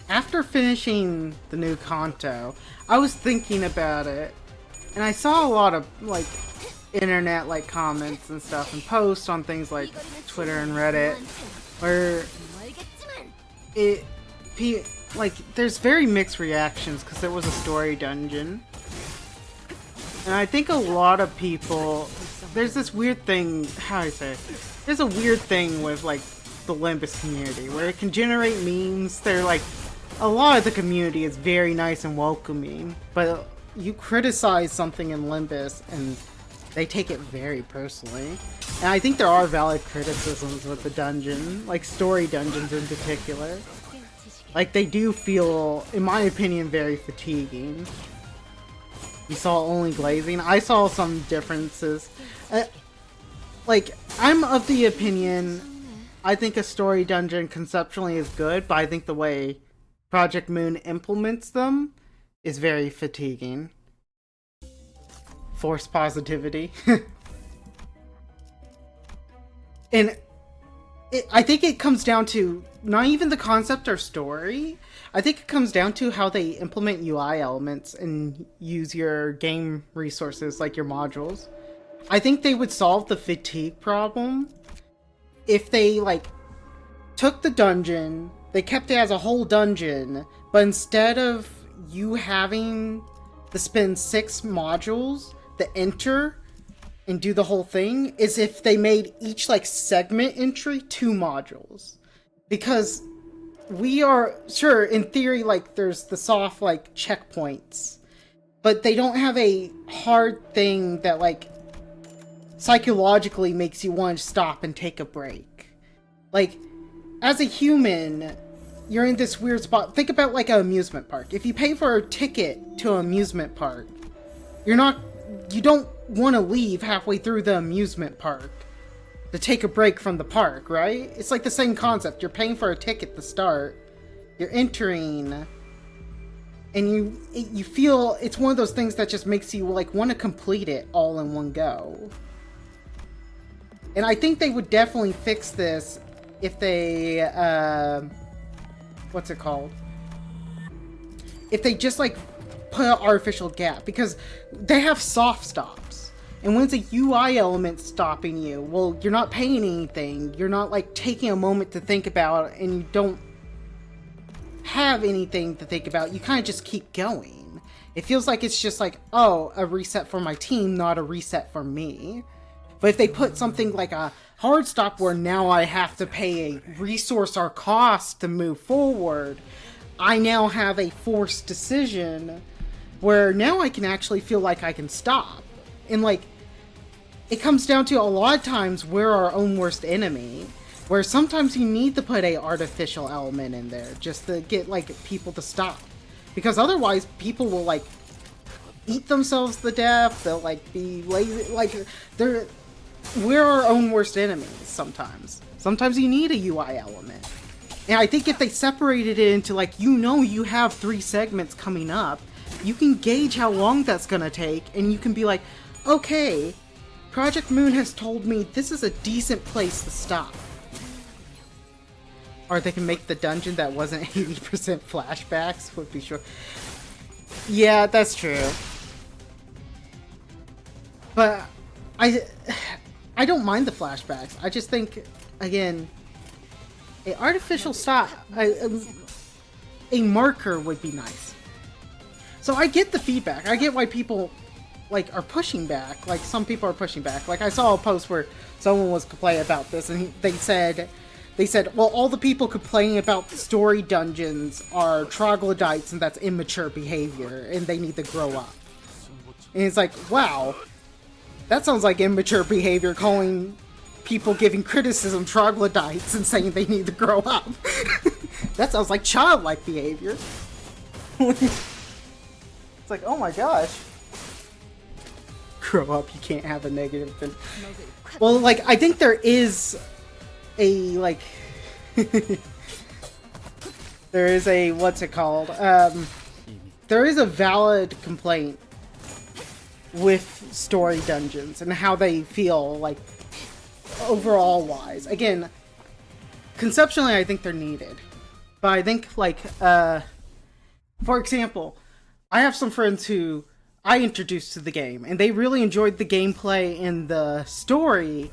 after finishing the new Canto, I was thinking about it, and I saw a lot of like internet like comments and stuff and posts on things like Twitter and Reddit where it like there's very mixed reactions because there was a story dungeon, and I think a lot of people, there's this weird thing, how do I say it? There's a weird thing with like the Limbus community where it can generate memes. They're like, a lot of the community is very nice and welcoming, but you criticize something in Limbus and they take it very personally. And I think there are valid criticisms with the dungeon, like story dungeons in particular. Like, they do feel, in my opinion, very fatiguing. You saw only glazing. I saw some differences. Like, I'm of the opinion, I think a story dungeon conceptually is good, but I think the way Project Moon implements them is very fatiguing. Force positivity. And I think it comes down to not even the concept or story. I think it comes down to how they implement UI elements and use your game resources like your modules. I think they would solve the fatigue problem if they like took the dungeon, they kept it as a whole dungeon, but instead of you having to spend 6 modules to enter and do the whole thing, is if they made each like segment entry 2 modules. Because we are sure in theory like there's the soft like checkpoints, but they don't have a hard thing that like psychologically makes you want to stop and take a break. Like, as a human, you're in this weird spot. Think about like an amusement park. If you pay for a ticket to an amusement park, you don't want to leave halfway through the amusement park to take a break from the park, right? It's like the same concept. You're paying for a ticket to start, you're entering, and you feel it's one of those things that just makes you like want to complete it all in one go. And I think they would definitely fix this if they what's it called? If they just like put an artificial gap, because they have soft stops. And when it's a UI element stopping you, well, you're not paying anything. You're not like taking a moment to think about it, and you don't have anything to think about. You kind of just keep going. It feels like it's just like, oh, a reset for my team, not a reset for me. But if they put something like a hard stop where now I have to pay a resource or cost to move forward, I now have a forced decision where now I can actually feel like I can stop. And like, it comes down to a lot of times we're our own worst enemy, where sometimes you need to put a artificial element in there just to get like people to stop. Because otherwise people will like eat themselves to death, they'll like be lazy, like we're our own worst enemies sometimes. Sometimes you need a UI element. And I think if they separated it into like, you have 3 segments coming up, you can gauge how long that's gonna take, and you can be like, okay, Project Moon has told me this is a decent place to stop. Or they can make the dungeon that wasn't 80% flashbacks, would be sure. Yeah, that's true. But I don't mind the flashbacks. I just think, again, an artificial stop, a marker would be nice. So I get the feedback. I get why people like are pushing back. Like, some people are pushing back. Like, I saw a post where someone was complaining about this, and they said, well, all the people complaining about story dungeons are troglodytes, and that's immature behavior, and they need to grow up. And it's like, wow, that sounds like immature behavior, calling people giving criticism troglodytes and saying they need to grow up. That sounds like childlike behavior. It's like, oh my gosh. Grow up, you can't have a negative thing. Well, like, I think there is a, like... there is a, what's it called? There is a valid complaint with story dungeons and how they feel, like, overall wise. Again, conceptually, I think they're needed. But I think, like, for example, I have some friends who I introduced to the game, and they really enjoyed the gameplay and the story,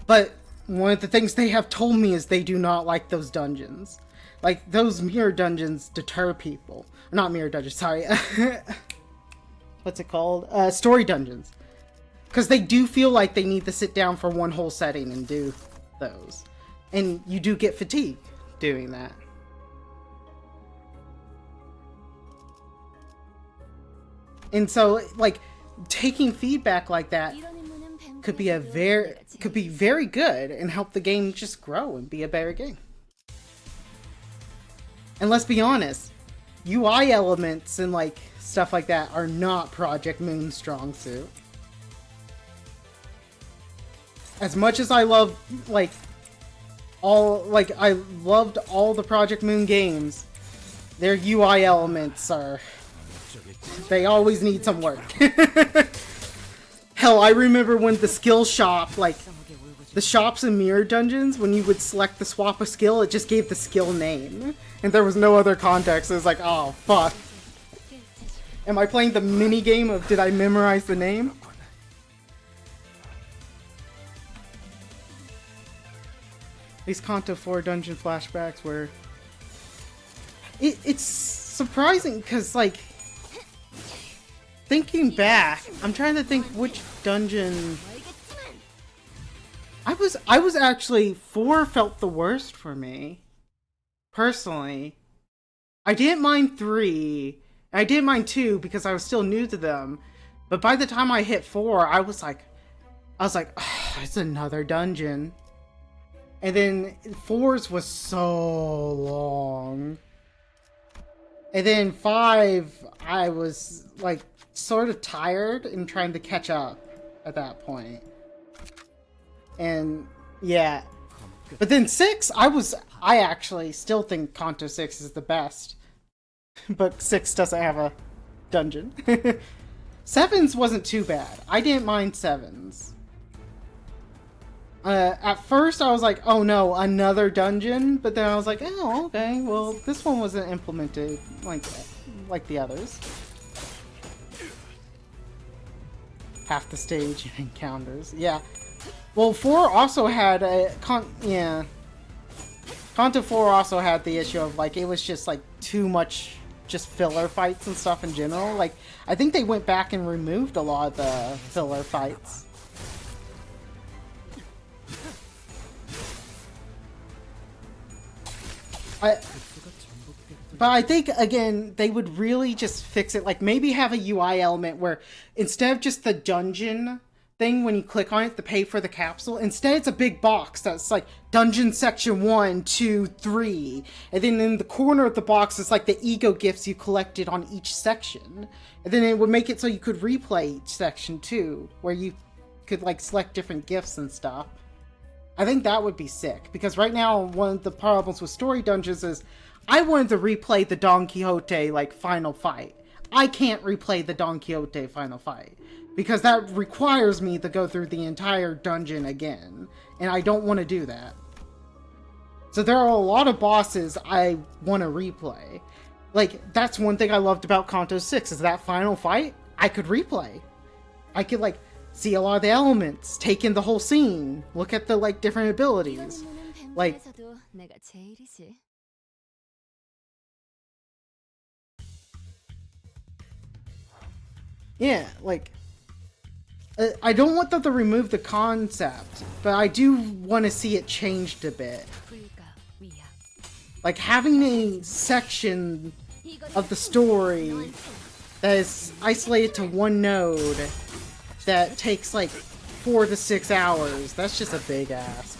but one of the things they have told me is they do not like those dungeons. Like, those mirror dungeons deter people. Not mirror dungeons, sorry. What's it called? Story dungeons. Because they do feel like they need to sit down for one whole setting and do those. And you do get fatigue doing that. And so, like, taking feedback like that could be very good and help the game just grow and be a better game. And let's be honest, UI elements and like stuff like that are not Project Moon's strong suit. As much as I love I loved all the Project Moon games, their UI elements they always need some work. Hell, I remember when the skill shop, like, the shops in mirror dungeons, when you would select the swap a skill, it just gave the skill name. And there was no other context. It was like, oh, fuck. Am I playing the mini game of did I memorize the name? These Canto 4 dungeon flashbacks were... It's surprising, because, like... Thinking back, I'm trying to think which dungeon... I was actually... 4 felt the worst for me. Personally. I didn't mind 3. I didn't mind 2 because I was still new to them. But by the time I hit 4, I was like, oh, it's another dungeon. And then 4's was so long. And then 5, I was like sort of tired and trying to catch up at that point. And yeah. But then 6, I actually still think Canto 6 is the best. But 6 doesn't have a dungeon. 7's wasn't too bad. I didn't mind 7's. At first I was like, oh no, another dungeon? But then I was like, oh, okay, well, this one wasn't implemented like the others. Half the stage encounters, yeah. Well, 4 also had Canto 4 also had the issue of, like, it was just, like, too much just filler fights and stuff in general. Like, I think they went back and removed a lot of the filler fights. But I think, again, they would really just fix it. Like, maybe have a UI element where instead of just the dungeon thing, when you click on it to pay for the capsule, instead it's a big box that's like dungeon section 1, 2, 3. And then in the corner of the box is like the ego gifts you collected on each section. And then it would make it so you could replay each section too, where you could like select different gifts and stuff. I think that would be sick, because right now one of the problems with story dungeons is I wanted to replay the Don Quixote like final fight. I can't replay the Don Quixote final fight because that requires me to go through the entire dungeon again, and I don't want to do that. So there are a lot of bosses I want to replay. Like, that's one thing I loved about Canto 6 is that final fight I could replay. I could like see a lot of the elements, take in the whole scene, look at the like different abilities. Like, yeah, like I don't want them to remove the concept, but I do want to see it changed a bit. Like having a section of the story that is isolated to one node that takes like 4 to 6 hours, that's just a big ask.